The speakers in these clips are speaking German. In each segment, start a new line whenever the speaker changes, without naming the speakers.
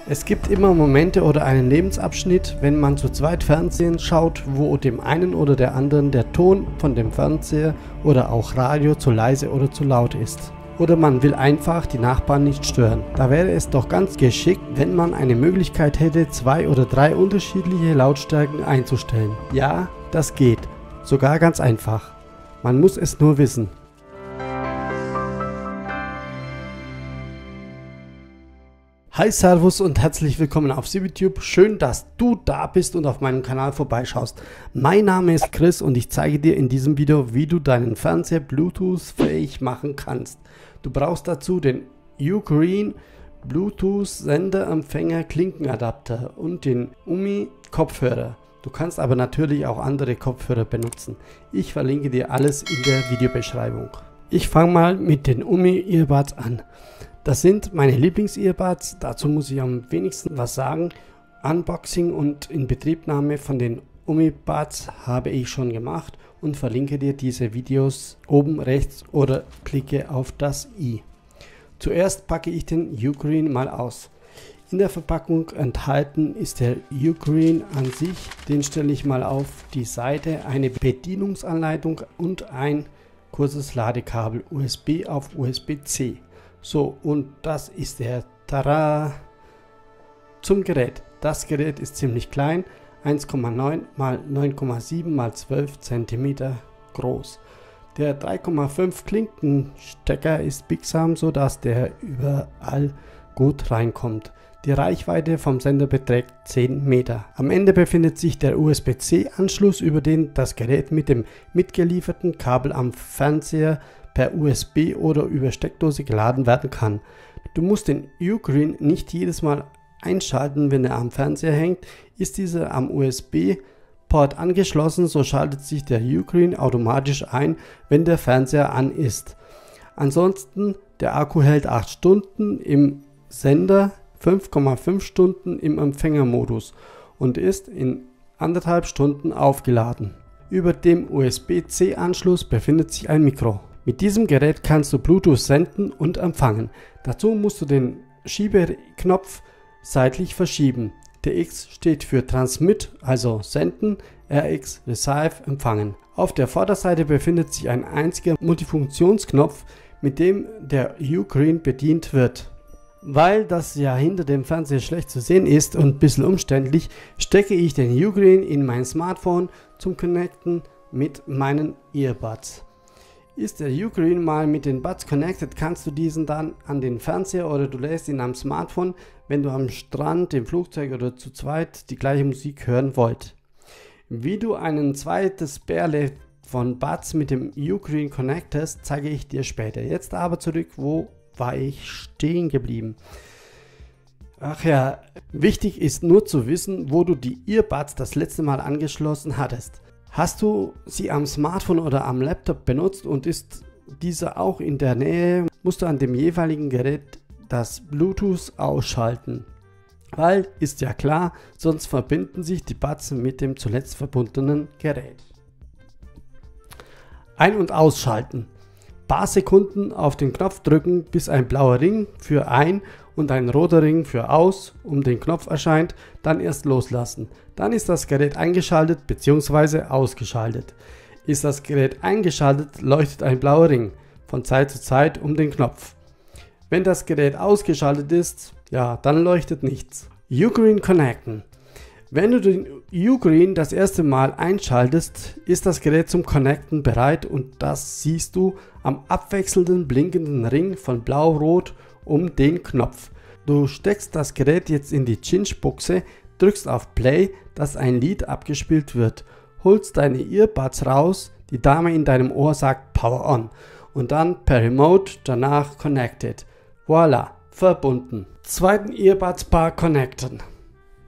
Es gibt immer Momente oder einen Lebensabschnitt, wenn man zu zweit Fernsehen schaut, wo dem einen oder der anderen der Ton von dem Fernseher oder auch Radio zu leise oder zu laut ist. Oder man will einfach die Nachbarn nicht stören. Da wäre es doch ganz geschickt, wenn man eine Möglichkeit hätte, 2 oder 3 unterschiedliche Lautstärken einzustellen. Ja, das geht. Sogar ganz einfach. Man muss es nur wissen. Hi, Servus und herzlich willkommen auf CBTube. Schön, dass du da bist und auf meinem Kanal vorbeischaust. Mein Name ist Chris und ich zeige dir in diesem Video, wie du deinen Fernseher Bluetooth-fähig machen kannst. Du brauchst dazu den Ugreen Bluetooth-Senderempfänger Klinkenadapter und den UMI Kopfhörer. Du kannst aber natürlich auch andere Kopfhörer benutzen. Ich verlinke dir alles in der Videobeschreibung. Ich fange mal mit den UMI Earbuds an. Das sind meine Lieblings-Earbuds, dazu muss ich am wenigsten was sagen. Unboxing und Inbetriebnahme von den UMI Buds habe ich schon gemacht und verlinke dir diese Videos oben rechts oder klicke auf das i. Zuerst packe ich den Ugreen mal aus. In der Verpackung enthalten ist der Ugreen an sich, den stelle ich mal auf die Seite, eine Bedienungsanleitung und ein kurzes Ladekabel USB auf USB-C. So, und das ist der Tada zum Gerät. Das Gerät ist ziemlich klein, 1,9 x 9,7 x 12 cm groß. Der 3,5 Klinkenstecker ist biegsam, sodass der überall gut reinkommt. Die Reichweite vom Sender beträgt 10 Meter. Am Ende befindet sich der USB-C-Anschluss, über den das Gerät mit dem mitgelieferten Kabel am Fernseher per USB oder über Steckdose geladen werden kann. Du musst den Ugreen nicht jedes Mal einschalten, wenn er am Fernseher hängt. Ist dieser am USB-Port angeschlossen, so schaltet sich der Ugreen automatisch ein, wenn der Fernseher an ist. Ansonsten, der Akku hält 8 Stunden im Sender, 5,5 Stunden im Empfängermodus und ist in 1,5 Stunden aufgeladen. Über dem USB-C-Anschluss befindet sich ein Mikro. Mit diesem Gerät kannst du Bluetooth senden und empfangen. Dazu musst du den Schiebeknopf seitlich verschieben. Der X steht für Transmit, also senden, RX Receive, empfangen. Auf der Vorderseite befindet sich ein einziger Multifunktionsknopf, mit dem der Ugreen bedient wird. Weil das ja hinter dem Fernseher schlecht zu sehen ist und ein bisschen umständlich, stecke ich den Ugreen in mein Smartphone zum Connecten mit meinen Earbuds. Ist der Ugreen mal mit den Buds connected, kannst du diesen dann an den Fernseher oder du lässt ihn am Smartphone, wenn du am Strand, im Flugzeug oder zu zweit die gleiche Musik hören wollt. Wie du ein zweites Bärle von Buds mit dem Ugreen connectest, zeige ich dir später. Jetzt aber zurück, wo war ich stehen geblieben? Ach ja, wichtig ist nur zu wissen, wo du die Earbuds das letzte Mal angeschlossen hattest. Hast du sie am Smartphone oder am Laptop benutzt und ist dieser auch in der Nähe, musst du an dem jeweiligen Gerät das Bluetooth ausschalten. Weil, ist ja klar, sonst verbinden sich die Buds mit dem zuletzt verbundenen Gerät. Ein- und ausschalten. Paar Sekunden auf den Knopf drücken, bis ein blauer Ring für ein und ein roter Ring für aus um den Knopf erscheint, dann erst loslassen. Dann ist das Gerät eingeschaltet bzw. ausgeschaltet. Ist das Gerät eingeschaltet, leuchtet ein blauer Ring von Zeit zu Zeit um den Knopf. Wenn das Gerät ausgeschaltet ist, ja, dann leuchtet nichts. Ugreen connecten. Wenn du den Ugreen das erste Mal einschaltest, ist das Gerät zum Connecten bereit und das siehst du am abwechselnden blinkenden Ring von blau-rot um den Knopf. Du steckst das Gerät jetzt in die Cinch-Buchse, drückst auf Play, dass ein Lied abgespielt wird, holst deine Earbuds raus, die Dame in deinem Ohr sagt Power On und dann per Remote danach Connected. Voila, verbunden. Zweiten Earbuds-Paar connecten.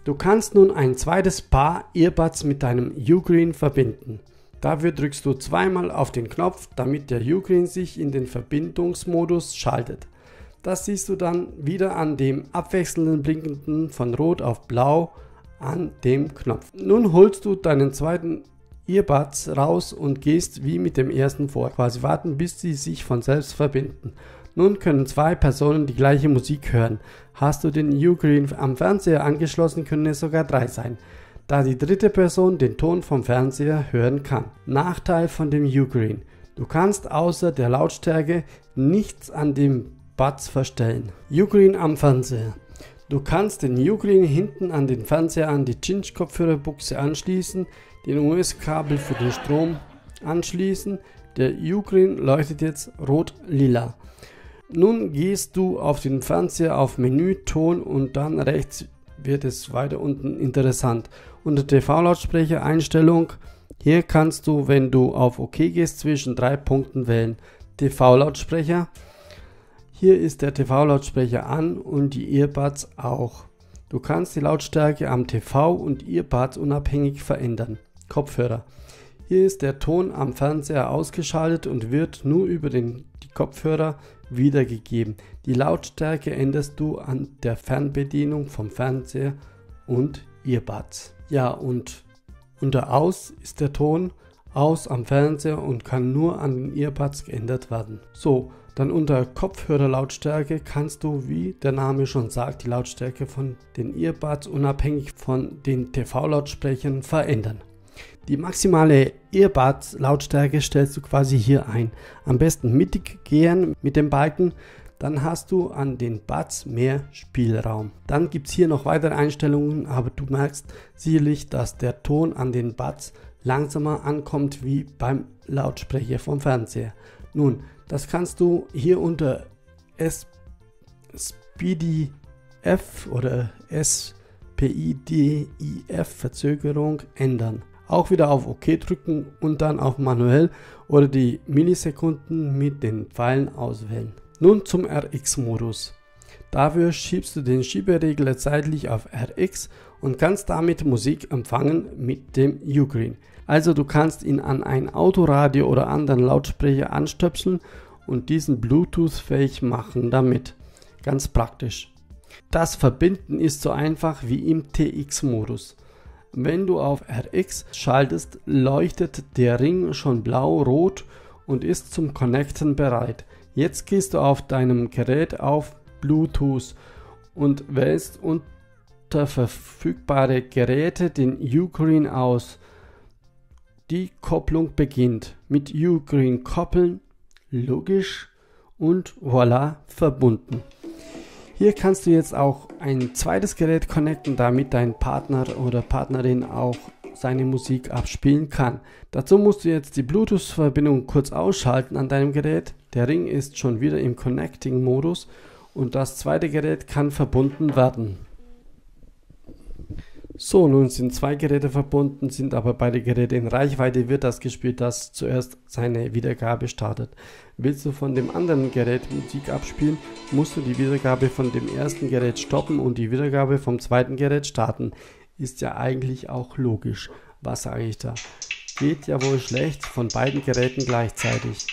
Du kannst nun ein zweites Paar Earbuds mit deinem Ugreen verbinden. Dafür drückst du zweimal auf den Knopf, damit der Ugreen sich in den Verbindungsmodus schaltet. Das siehst du dann wieder an dem abwechselnden Blinkenden von Rot auf Blau an dem Knopf. Nun holst du deinen zweiten Earbuds raus und gehst wie mit dem ersten vor. Quasi warten, bis sie sich von selbst verbinden. Nun können zwei Personen die gleiche Musik hören. Hast du den Ugreen am Fernseher angeschlossen, können es sogar 3 sein, da die dritte Person den Ton vom Fernseher hören kann. Nachteil von dem Ugreen: Du kannst außer der Lautstärke nichts an dem Buds verstellen. Ugreen am Fernseher: Du kannst den Ugreen hinten an den Fernseher an die Cinch-Kopfhörerbuchse anschließen, den US-Kabel für den Strom anschließen. Der Ugreen leuchtet jetzt rot-lila. Nun gehst du auf den Fernseher auf Menü, Ton und dann rechts wird es weiter unten interessant. Unter TV-Lautsprecher Einstellung, hier kannst du, wenn du auf OK gehst, zwischen 3 Punkten wählen. TV-Lautsprecher. Hier ist der TV-Lautsprecher an und die Earbuds auch. Du kannst die Lautstärke am TV und Earbuds unabhängig verändern. Kopfhörer. Hier ist der Ton am Fernseher ausgeschaltet und wird nur über die Kopfhörer wiedergegeben. Die Lautstärke änderst du an der Fernbedienung vom Fernseher und Earbuds. Ja, und unter Aus ist der Ton aus am Fernseher und kann nur an den Earbuds geändert werden. So, dann unter Kopfhörerlautstärke kannst du, wie der Name schon sagt, die Lautstärke von den Earbuds unabhängig von den TV-Lautsprechern verändern. Die maximale Earbuds-Lautstärke stellst du quasi hier ein. Am besten mittig gehen mit dem Balken, dann hast du an den Buds mehr Spielraum. Dann gibt es hier noch weitere Einstellungen, aber du merkst sicherlich, dass der Ton an den Buds langsamer ankommt wie beim Lautsprecher vom Fernseher. Nun, das kannst du hier unter SPDIF oder SPIDIF Verzögerung ändern. Auch wieder auf OK drücken und dann auf manuell oder die Millisekunden mit den Pfeilen auswählen. Nun zum RX-Modus. Dafür schiebst du den Schieberegler seitlich auf RX und kannst damit Musik empfangen mit dem Ugreen. Also du kannst ihn an ein Autoradio oder anderen Lautsprecher anstöpseln und diesen Bluetooth-fähig machen damit. Ganz praktisch. Das Verbinden ist so einfach wie im TX-Modus. Wenn du auf RX schaltest, leuchtet der Ring schon blau-rot und ist zum Connecten bereit. Jetzt gehst du auf deinem Gerät auf Bluetooth und wählst unter verfügbare Geräte den Ugreen aus. Die Kopplung beginnt. Mit Ugreen koppeln, logisch, und voilà, verbunden. Hier kannst du jetzt auch ein zweites Gerät connecten, damit dein Partner oder Partnerin auch seine Musik abspielen kann. Dazu musst du jetzt die Bluetooth-Verbindung kurz ausschalten an deinem Gerät. Der Ring ist schon wieder im Connecting-Modus und das zweite Gerät kann verbunden werden. So, nun sind zwei Geräte verbunden, sind aber beide Geräte in Reichweite, wird das gespielt, das zuerst seine Wiedergabe startet. Willst du von dem anderen Gerät Musik abspielen, musst du die Wiedergabe von dem ersten Gerät stoppen und die Wiedergabe vom zweiten Gerät starten. Ist ja eigentlich auch logisch. Was sage ich da? Geht ja wohl schlecht von beiden Geräten gleichzeitig.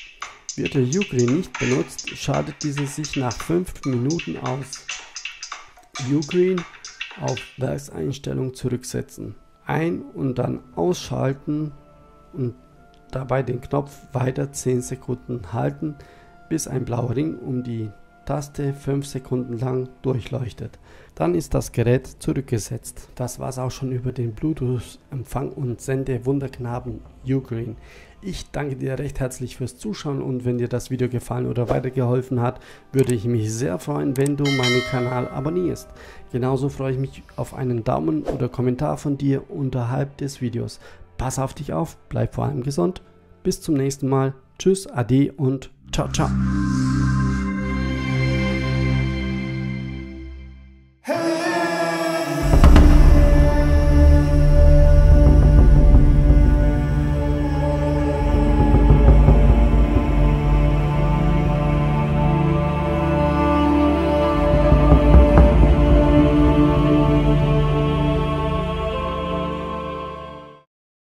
Wird der Ugreen nicht benutzt, schaltet diese sich nach 5 Minuten aus. Ugreen auf Werkseinstellung zurücksetzen. Ein- und dann ausschalten und dabei den Knopf weiter 10 Sekunden halten, bis ein blauer Ring um die Taste 5 Sekunden lang durchleuchtet. Dann ist das Gerät zurückgesetzt. Das war's auch schon über den Bluetooth-Empfang und Sende Wunderknaben Ugreen. Ich danke dir recht herzlich fürs Zuschauen und wenn dir das Video gefallen oder weitergeholfen hat, würde ich mich sehr freuen, wenn du meinen Kanal abonnierst. Genauso freue ich mich auf einen Daumen oder Kommentar von dir unterhalb des Videos. Pass auf dich auf, bleib vor allem gesund. Bis zum nächsten Mal. Tschüss, Ade und ciao, ciao.